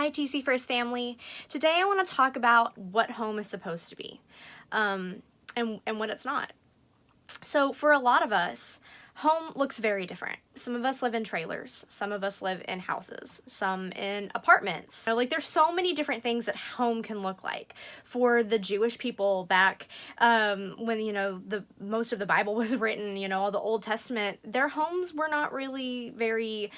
Hi, TC First family. Today I want to talk about what home is supposed to be, and what it's not. So for a lot of us, home looks very different. Some of us live in trailers, some of us live in houses, some in apartments. There's so many different things that home can look like. For the Jewish people back when, the most of the Bible was written, all the Old Testament, their homes were not really very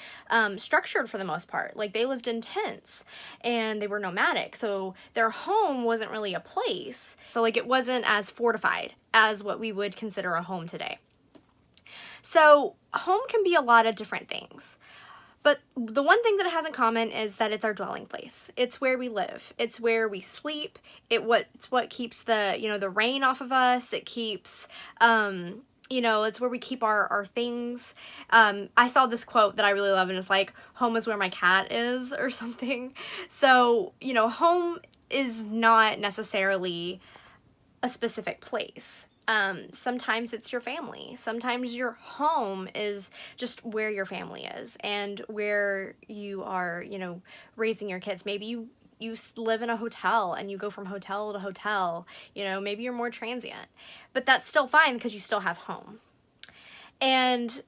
structured for the most part. Like, they lived in tents and they were nomadic, so their home wasn't really a place. So it wasn't as fortified as what we would consider a home today. So home can be a lot of different things. But the one thing that it has in common is that it's our dwelling place. It's where we live. It's where we sleep. It's what keeps the rain off of us. It keeps, it's where we keep our things. I saw this quote that I really love, and it's like, home is where my cat is, or something. So, home is not necessarily a specific place. Sometimes it's your family. Sometimes your home is just where your family is and where you are, raising your kids. Maybe you live in a hotel and you go from hotel to hotel. Maybe you're more transient. But that's still fine because you still have home. And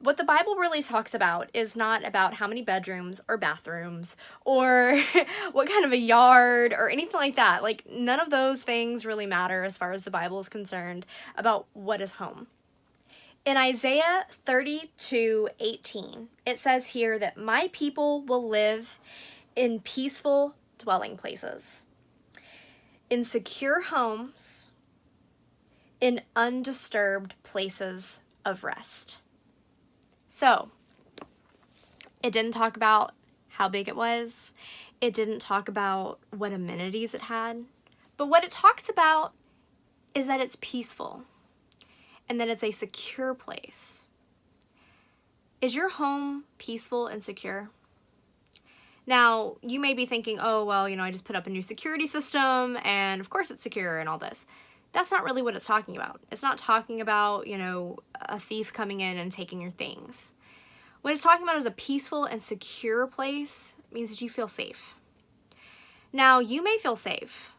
what the Bible really talks about is not about how many bedrooms or bathrooms or what kind of a yard or anything like that. None of those things really matter as far as the Bible is concerned about what is home. In Isaiah 32:18, it says here that my people will live in peaceful dwelling places, in secure homes, in undisturbed places of rest. So, it didn't talk about how big it was. It didn't talk about what amenities it had. But what it talks about is that it's peaceful and that it's a secure place. Is your home peaceful and secure? Now, you may be thinking, oh, well, I just put up a new security system and of course it's secure and all this. That's not really what it's talking about. It's not talking about, a thief coming in and taking your things. What it's talking about is a peaceful and secure place means that you feel safe. Now, you may feel safe,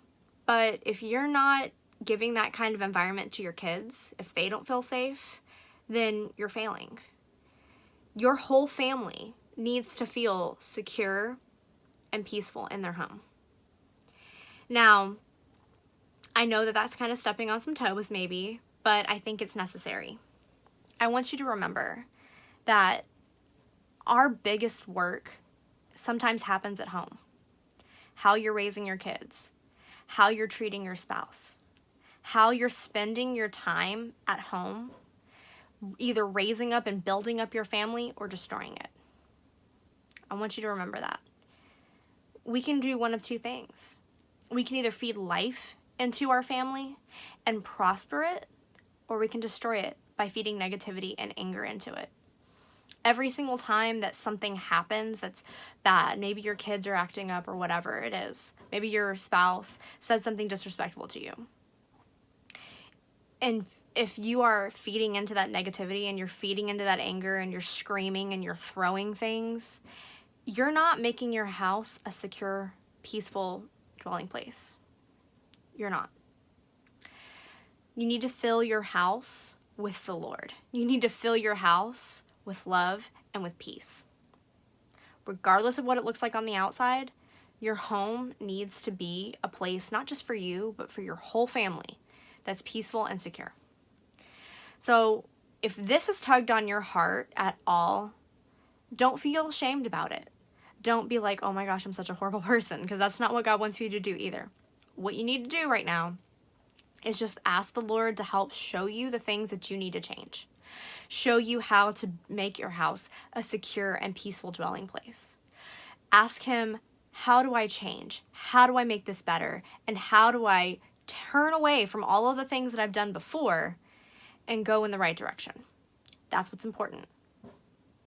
but if you're not giving that kind of environment to your kids, if they don't feel safe, then you're failing. Your whole family needs to feel secure and peaceful in their home. Now, I know that that's kind of stepping on some toes maybe, but I think it's necessary. I want you to remember that our biggest work sometimes happens at home. How you're raising your kids, how you're treating your spouse, how you're spending your time at home, either raising up and building up your family or destroying it. I want you to remember that. We can do one of two things. We can either feed life into our family and prosper it, or we can destroy it by feeding negativity and anger into it. Every single time that something happens that's bad, maybe your kids are acting up or whatever it is, maybe your spouse said something disrespectful to you, and if you are feeding into that negativity and you're feeding into that anger and you're screaming and you're throwing things, you're not making your house a secure, peaceful dwelling place. You're not. You need to fill your house with the Lord. You need to fill your house with love and with peace. Regardless of what it looks like on the outside, your home needs to be a place not just for you, but for your whole family that's peaceful and secure. So if this has tugged on your heart at all, don't feel ashamed about it. Don't be like, oh my gosh, I'm such a horrible person, because that's not what God wants you to do either. What you need to do right now is just ask the Lord to help show you the things that you need to change. Show you how to make your house a secure and peaceful dwelling place. Ask Him, how do I change? How do I make this better? And how do I turn away from all of the things that I've done before and go in the right direction? That's what's important.